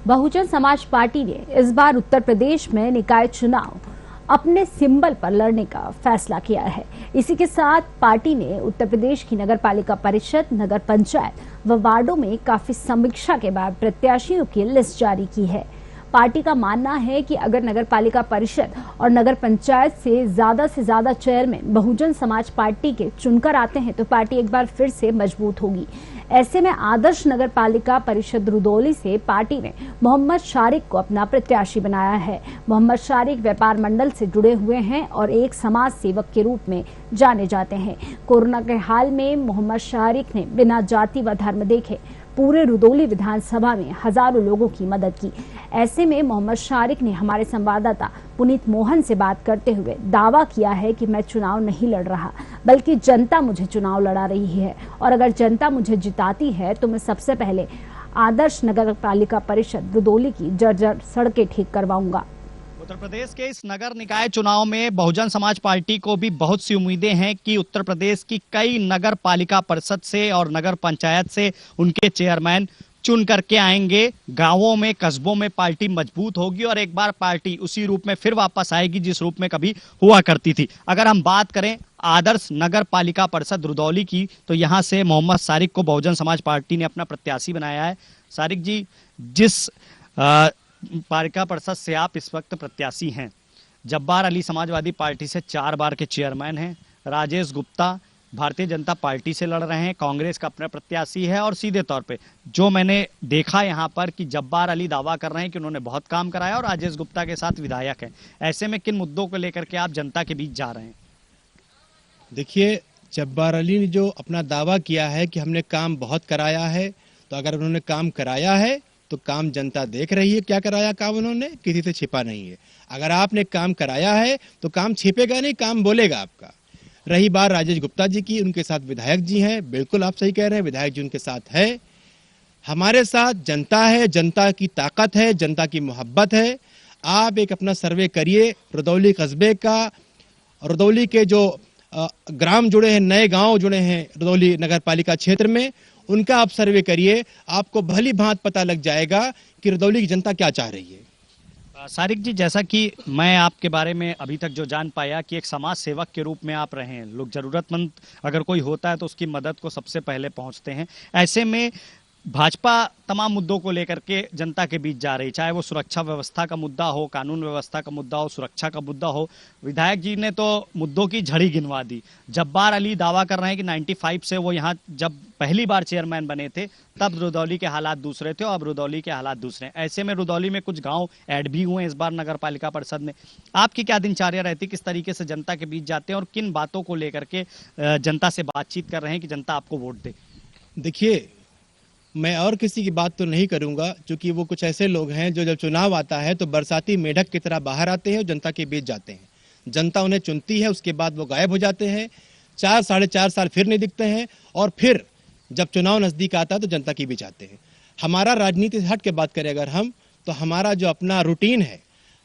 Bahujan Samaj party ने इस बार उत्तर प्रदेश में निकाय चुनाव अपने सिंबल पर लड़ने का फैसला किया है। इसी के साथ पार्टी ने उत्तर प्रदेश की नगर पालिका परिषद, नगर पंचायत व वार्डों में काफी समीक्षा के बाद प्रत्याशियों की लिस्ट जारी की है। पार्टी का मानना है कि अगर नगर पालिका परिषद और नगर पंचायत से ज्यादा चेयरमैन बहुजन समाज पार्टी के चुनकर आते हैं तो पार्टी एक बार फिर से मजबूत होगी। ऐसे में आदर्श नगर पालिका परिषद रुदौली से पार्टी ने मोहम्मद शारिक को अपना प्रत्याशी बनाया है। मोहम्मद शारिक व्यापार मंडल से जुड़े हुए हैं और एक समाज सेवक के रूप में जाने जाते हैं। कोरोना के हाल में मोहम्मद शारिक ने बिना जाति व धर्म देखे पूरे रुदौली विधानसभा में हजारों लोगों की मदद की। ऐसे में मोहम्मद शारिक ने हमारे संवाददाता पुनीत मोहन से बात करते हुए दावा किया है कि मैं चुनाव नहीं लड़ रहा, बल्कि जनता मुझे चुनाव लड़ा रही है और अगर जनता मुझे जिताती है तो मैं सबसे पहले आदर्श नगर पालिका परिषद रुदौली की जर्जर सड़कें ठीक करवाऊंगा। उत्तर प्रदेश के इस नगर निकाय चुनाव में बहुजन समाज पार्टी को भी बहुत सी उम्मीदें हैं कि उत्तर प्रदेश की कई नगर पालिका परिषद से और नगर पंचायत से उनके चेयरमैन चुन करके आएंगे। गांवों में, कस्बों में पार्टी मजबूत होगी और एक बार पार्टी उसी रूप में फिर वापस आएगी जिस रूप में कभी हुआ करती थी। अगर हम बात करें आदर्श नगर पालिका परिषद रुदौली की तो यहाँ से मोहम्मद शारिक को बहुजन समाज पार्टी ने अपना प्रत्याशी बनाया है। शारिक जी, जिस पालिका परिषद से आप इस वक्त प्रत्याशी हैं, जब्बार अली समाजवादी पार्टी से 4 बार के चेयरमैन हैं, राजेश गुप्ता भारतीय जनता पार्टी से लड़ रहे हैं, कांग्रेस का अपना प्रत्याशी है और सीधे तौर पे जो मैंने देखा यहाँ पर कि जब्बार अली दावा कर रहे हैं कि उन्होंने बहुत काम कराया और राजेश गुप्ता के साथ विधायक हैं। ऐसे में किन मुद्दों को लेकर के आप जनता के बीच जा रहे हैं? देखिए, जब्बार अली ने जो अपना दावा किया है कि हमने काम बहुत कराया है, तो अगर उन्होंने काम कराया है तो काम जनता देख रही है। क्या कराया काम उन्होंने, किसी से छिपा नहीं है। अगर आपने काम कराया है तो काम छिपेगा नहीं, काम बोलेगा आपका। रही बात राजेश गुप्ता जी की, उनके साथ विधायक जी हैं, बिल्कुल आप सही कह रहे हैं, विधायक जी उनके साथ है। हमारे साथ जनता है, जनता की ताकत है, जनता की मोहब्बत है। आप एक अपना सर्वे करिए रुदौली कस्बे का, रुदौली के जो ग्राम जुड़े हैं, नए गांव जुड़े हैं रुदौली नगर पालिका क्षेत्र में, उनका आप सर्वे करिए, आपको भली भांत पता लग जाएगा कि रुदौली की जनता क्या चाह रही है। शारिक जी, जैसा कि मैं आपके बारे में अभी तक जो जान पाया कि एक समाज सेवक के रूप में आप रहे हैं, लोग जरूरतमंद अगर कोई होता है तो उसकी मदद को सबसे पहले पहुंचते हैं। ऐसे में भाजपा तमाम मुद्दों को लेकर के जनता के बीच जा रही, चाहे वो सुरक्षा व्यवस्था का मुद्दा हो, कानून व्यवस्था का मुद्दा हो, सुरक्षा का मुद्दा हो। विधायक जी ने तो मुद्दों की झड़ी गिनवा दी। जब्बार अली दावा कर रहे हैं कि 95 से वो यहाँ जब पहली बार चेयरमैन बने थे तब रुदौली के हालात दूसरे थे और अब रुदौली के हालात दूसरे हैं। ऐसे में रुदौली में कुछ गाँव ऐड भी हुए इस बार नगर पालिका परिषद में। आपकी क्या दिनचर्या रहती, किस तरीके से जनता के बीच जाते हैं और किन बातों को लेकर के जनता से बातचीत कर रहे हैं कि जनता आपको वोट दे? देखिए, मैं और किसी की बात तो नहीं करूंगा, क्योंकि वो कुछ ऐसे लोग हैं जो जब चुनाव आता है तो बरसाती मेढक की तरह बाहर आते हैं और जनता के बीच जाते हैं। जनता उन्हें चुनती है, उसके बाद वो गायब हो जाते हैं, 4 साढ़े 4 साल फिर नहीं दिखते हैं और फिर जब चुनाव नजदीक आता है तो जनता के बीच आते हैं। हमारा राजनीति से हट के बात करें अगर हम, तो हमारा जो अपना रूटीन है,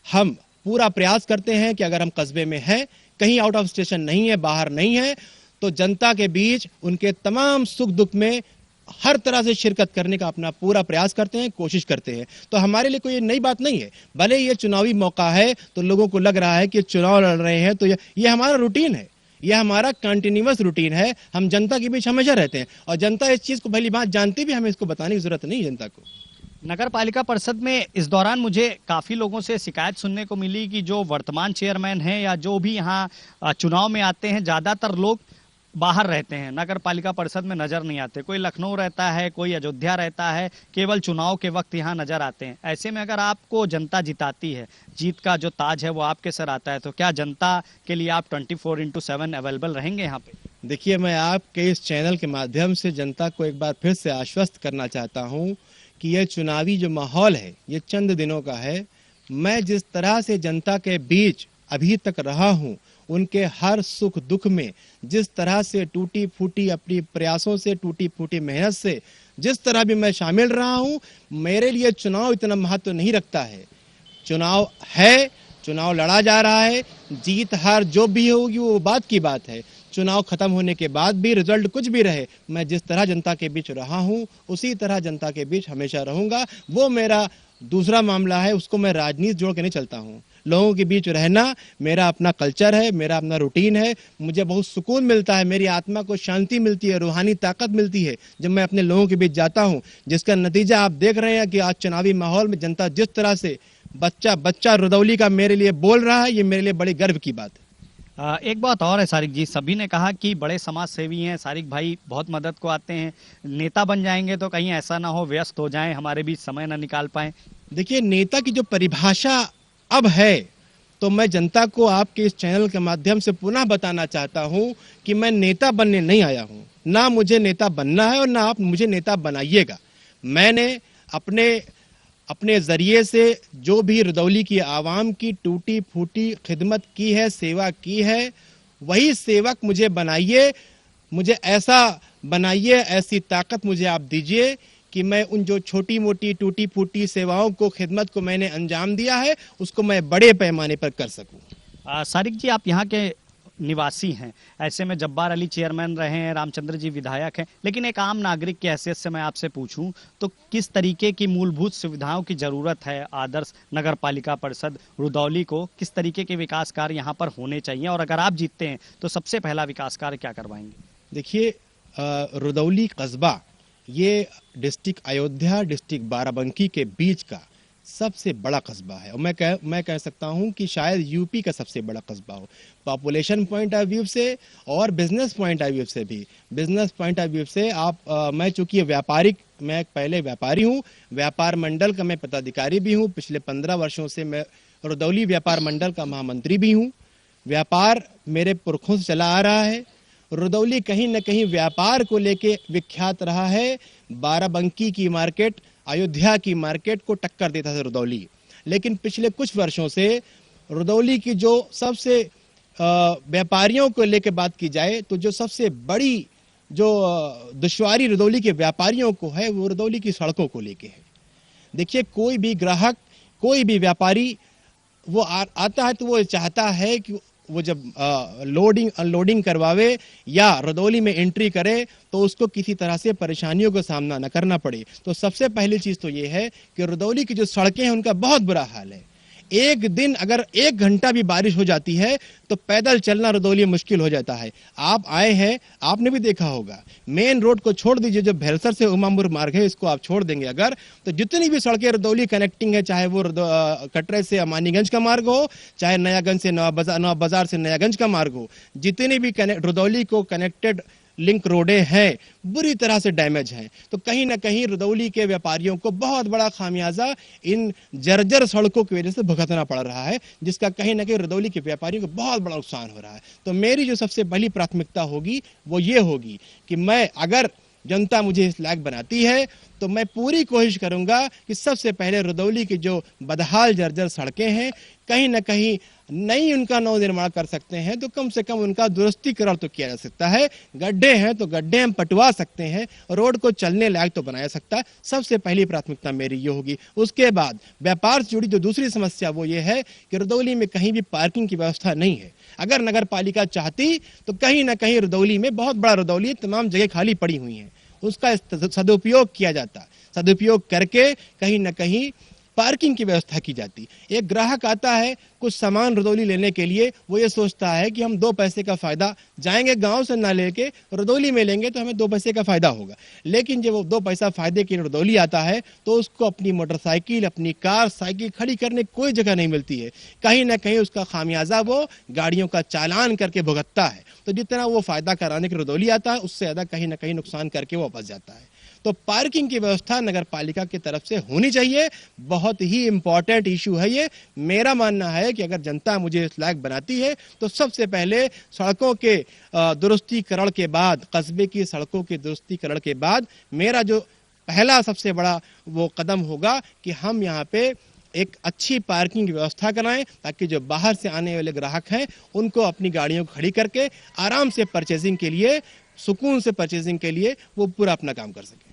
हम पूरा प्रयास करते हैं कि अगर हम कस्बे में हैं, कहीं आउट ऑफ स्टेशन नहीं है, बाहर नहीं है, तो जनता के बीच उनके तमाम सुख दुख में हर तरह से शिरकत करने का अपना पूरा प्रयास करते हैं, कोशिश करते हैं। तो हमारे लिए कोई नई बात नहीं है। भले ये चुनावी मौका है तो लोगों को लग रहा है कि चुनाव लड़ रहे हैं, तो ये हमारा रूटीन है, ये हमारा कंटिन्यूअस रूटीन है। हम जनता के बीच हमेशा रहते हैं और जनता इस चीज को भली बात जानती भी, हमें इसको बताने की जरूरत नहीं है जनता को। नगर पालिका परिषद में इस दौरान मुझे काफी लोगों से शिकायत सुनने को मिली कि जो वर्तमान चेयरमैन हैं या जो भी यहाँ चुनाव में आते हैं, ज्यादातर लोग बाहर रहते हैं, नगर पालिका परिषद में नजर नहीं आते। कोई लखनऊ रहता है, कोई अयोध्या रहता है, केवल चुनाव के वक्त यहाँ नजर आते हैं। ऐसे में अगर आपको जनता जिताती है, जीत का जो ताज है वो आपके सर आता है, तो क्या जनता के लिए आप 24x7 अवेलेबल रहेंगे यहाँ पे? देखिए, मैं आपके इस चैनल के माध्यम से जनता को एक बार फिर से आश्वस्त करना चाहता हूँ कि यह चुनावी जो माहौल है ये चंद दिनों का है। मैं जिस तरह से जनता के बीच अभी तक रहा हूँ, उनके हर सुख दुख में जिस तरह से टूटी फूटी अपनी प्रयासों से, टूटी फूटी मेहनत से जिस तरह भी मैं शामिल रहा हूं, मेरे लिए चुनाव इतना महत्व नहीं रखता है। चुनाव है, चुनाव लड़ा जा रहा है, जीत हार जो भी होगी वो बात की बात है। चुनाव खत्म होने के बाद भी रिजल्ट कुछ भी रहे, मैं जिस तरह जनता के बीच रहा हूं उसी तरह जनता के बीच हमेशा रहूंगा। वो मेरा दूसरा मामला है, उसको मैं राजनीति जोड़ के नहीं चलता हूँ। लोगों के बीच रहना मेरा अपना कल्चर है, मेरा अपना रूटीन है। मुझे बहुत सुकून मिलता है, मेरी आत्मा को शांति मिलती है, रूहानी ताकत मिलती है जब मैं अपने लोगों के बीच जाता हूँ, जिसका नतीजा आप देख रहे हैं कि आज चुनावी माहौल में जनता जिस तरह से बच्चा बच्चा रुदौली का मेरे लिए बोल रहा है, ये मेरे लिए बड़ी गर्व की बात है। एक बात और है सारिक जी, सभी ने कहा कि बड़े समाज सेवी हैं सारिक भाई, बहुत मदद को आते हैं, नेता बन जाएंगे तो कहीं ऐसा ना हो व्यस्त हो जाएं, हमारे बीच समय ना निकाल पाएं। देखिए, नेता की जो परिभाषा अब है, तो मैं जनता को आपके इस चैनल के माध्यम से पुनः बताना चाहता हूं कि मैं नेता बनने नहीं आया हूं, ना मुझे नेता बनना है और ना आप मुझे नेता बनाइएगा। मैंने अपने जरिए से जो भी रुदौली की आवाम की टूटी फूटी खिदमत की है, सेवा की है, वही सेवक मुझे बनाइए, मुझे ऐसा बनाइए, ऐसी ताकत मुझे आप दीजिए कि मैं उन जो छोटी मोटी टूटी फूटी सेवाओं को, खिदमत को मैंने अंजाम दिया है, उसको मैं बड़े पैमाने पर कर सकूं। सारिक जी, आप यहाँ के निवासी हैं, ऐसे में जब्बार अली चेयरमैन रहे हैं, रामचंद्र जी विधायक हैं, लेकिन एक आम नागरिक की हैसियत से मैं आपसे पूछूं तो किस तरीके की मूलभूत सुविधाओं की जरूरत है आदर्श नगर पालिका परिषद रुदौली को, किस तरीके के विकास कार्य यहाँ पर होने चाहिए, और अगर आप जीतते हैं तो सबसे पहला विकास कार्य क्या करवाएंगे? देखिए, रुदौली कस्बा ये डिस्ट्रिक्ट अयोध्या, डिस्ट्रिक्ट बाराबंकी के बीच का सबसे बड़ा कस्बा है, और मैं कह सकता हूं कि शायद यूपी का सबसे बड़ा कस्बा हो, पॉपुलेशन पॉइंट ऑफ व्यू से और बिजनेस पॉइंट ऑफ व्यू से भी। बिजनेस पॉइंट ऑफ व्यू से मैं चूंकि मैं पहले व्यापारी हूं, व्यापार मंडल का मैं पदाधिकारी भी हूं, पिछले 15 वर्षों से मैं रुदौली व्यापार मंडल का महामंत्री भी हूं। व्यापार मेरे पुरखों से चला आ रहा है। रुदौली कहीं न कहीं व्यापार को लेके विख्यात रहा है। बाराबंकी की मार्केट, अयोध्या की मार्केट को टक्कर देता था रुदौली, लेकिन पिछले कुछ वर्षों से रुदौली की जो सबसे व्यापारियों को लेके बात की जाए तो जो सबसे बड़ी जो दुश्वारी रुदौली के व्यापारियों को है, वो रुदौली की सड़कों को लेके है। देखिए, कोई भी ग्राहक, कोई भी व्यापारी वो आता है तो वो चाहता है कि वो जब लोडिंग अनलोडिंग करवावे या रुदौली में एंट्री करे तो उसको किसी तरह से परेशानियों का सामना न करना पड़े। तो सबसे पहली चीज तो ये है कि रुदौली की जो सड़कें हैं उनका बहुत बुरा हाल है। एक दिन अगर 1 घंटा भी बारिश हो जाती है तो पैदल चलना रुदौली मुश्किल हो जाता है। आप आए हैं, आपने भी देखा होगा, मेन रोड को छोड़ दीजिए, जो भेलसर से उमापुर मार्ग है इसको आप छोड़ देंगे अगर, तो जितनी भी सड़कें रुदौली कनेक्टिंग है, चाहे वो कटरे से अमानीगंज का मार्ग हो, चाहे नयागंज से नवा बाजार से नयागंज का मार्ग हो, जितनी भी रुदौली को कनेक्टेड लिंक रोडे हैं बुरी तरह से डैमेज हैं। तो कहीं ना कहीं रुदौली के व्यापारियों को बहुत बड़ा खामियाजा इन जर्जर सड़कों की वजह से भुगतना पड़ रहा है, जिसका कहीं ना कहीं रुदौली के व्यापारियों को बहुत बड़ा नुकसान हो रहा है। तो मेरी जो सबसे पहली प्राथमिकता होगी वो ये होगी कि मैं, अगर जनता मुझे इस लायक बनाती है तो मैं पूरी कोशिश करूंगा कि सबसे पहले रुदौली की जो बदहाल जर्जर सड़कें हैं, कहीं ना कहीं नहीं उनका नव निर्माण कर सकते हैं तो कम से कम उनका दुरुस्तीकरण तो किया जा सकता है। गड्ढे हैं तो गड्ढे हम पटवा सकते हैं, रोड को चलने लायक तो बनाया सकता है। सबसे पहली प्राथमिकता मेरी ये होगी। उसके बाद व्यापार से जुड़ी जो दूसरी समस्या वो ये है कि रुदौली में कहीं भी पार्किंग की व्यवस्था नहीं है। अगर नगर पालिका चाहती तो कहीं ना कहीं रुदौली में, बहुत बड़ा रुदौली, तमाम जगह खाली पड़ी हुई हैं, उसका सदुपयोग किया जाता, सदुपयोग करके कहीं ना कहीं पार्किंग की व्यवस्था की जाती। एक ग्राहक आता है कुछ सामान रुदौली लेने के लिए, वो ये सोचता है कि हम 2 पैसे का फायदा, जाएंगे गांव से ना लेके रुदौली में लेंगे तो हमें 2 पैसे का फायदा होगा। लेकिन जब वो 2 पैसा फायदे के लिए रुदौली आता है तो उसको अपनी मोटरसाइकिल, अपनी कार, साइकिल खड़ी करने की कोई जगह नहीं मिलती है। कहीं ना कहीं उसका खामियाजा वो गाड़ियों का चालान करके भुगतता है। तो जितना वो फायदा कराने के रुदौली आता है, उससे ज्यादा कहीं ना कहीं नुकसान करके वो वापस जाता है। तो पार्किंग की व्यवस्था नगर पालिका की तरफ से होनी चाहिए। बहुत ही इंपॉर्टेंट इशू है ये। मेरा मानना है कि अगर जनता मुझे इस लायक बनाती है तो सबसे पहले सड़कों के दुरुस्तीकरण के बाद, कस्बे की सड़कों के दुरुस्तीकरण के बाद मेरा जो पहला सबसे बड़ा वो कदम होगा कि हम यहाँ पे एक अच्छी पार्किंग की व्यवस्था कराएं, ताकि जो बाहर से आने वाले ग्राहक हैं उनको अपनी गाड़ियों को खड़ी करके आराम से परचेजिंग के लिए, सुकून से परचेजिंग के लिए वो पूरा अपना काम कर सके।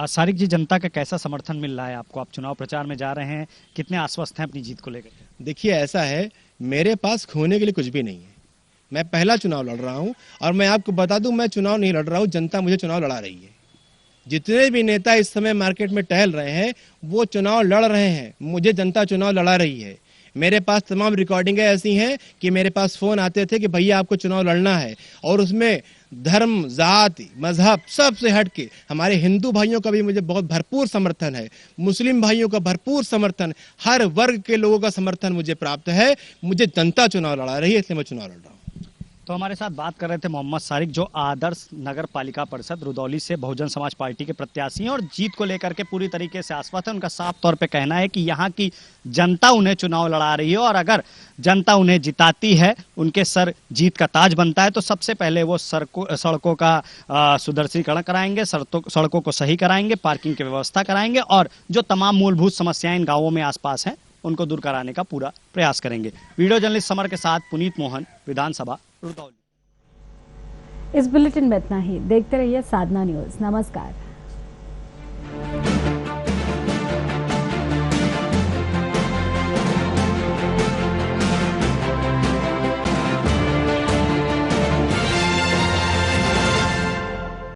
सारिक जी, जनता का कैसा समर्थन मिल रहा है आपको? आप चुनाव प्रचार में जा रहे हैं, कितने आश्वस्त हैं अपनी जीत को लेकर? देखिए, ऐसा है, मेरे पास खोने के लिए कुछ भी नहीं है। मैं पहला चुनाव लड़ रहा हूं और मैं आपको बता दूं, मैं चुनाव नहीं लड़ रहा हूं, जनता मुझे चुनाव लड़ा रही है। जितने भी नेता इस समय मार्केट में टहल रहे हैं वो चुनाव लड़ रहे हैं, मुझे जनता चुनाव लड़ा रही है। मेरे पास तमाम रिकॉर्डिंगें ऐसी हैं कि मेरे पास फोन आते थे कि भैया आपको चुनाव लड़ना है, और उसमें धर्म, जाति, मजहब सबसे हटके हमारे हिंदू भाइयों का भी मुझे बहुत भरपूर समर्थन है, मुस्लिम भाइयों का भरपूर समर्थन, हर वर्ग के लोगों का समर्थन मुझे प्राप्त है। मुझे जनता चुनाव लड़ा रही है, इसलिए मैं चुनाव लड़ रहा हूँ। तो हमारे साथ बात कर रहे थे मोहम्मद सारिक, जो आदर्श नगर पालिका परिषद रुदौली से बहुजन समाज पार्टी के प्रत्याशी हैं और जीत को लेकर के पूरी तरीके से आश्वस्त है। उनका साफ तौर पे कहना है कि यहाँ की जनता उन्हें चुनाव लड़ा रही है और अगर जनता उन्हें जिताती है, उनके सर जीत का ताज बनता है, तो सबसे पहले वो सड़कों का सुदृढ़ीकरण कराएंगे, सड़कों को सही कराएंगे, पार्किंग की व्यवस्था कराएंगे और जो तमाम मूलभूत समस्याएं इन गाँवों में आसपास हैं उनको दूर कराने का पूरा प्रयास करेंगे। वीडियो जर्नलिस्ट समर के साथ पुनीत मोहन, विधानसभा रुदौली। इस बुलेटिन में इतना ही। देखते रहिए साधना न्यूज। नमस्कार।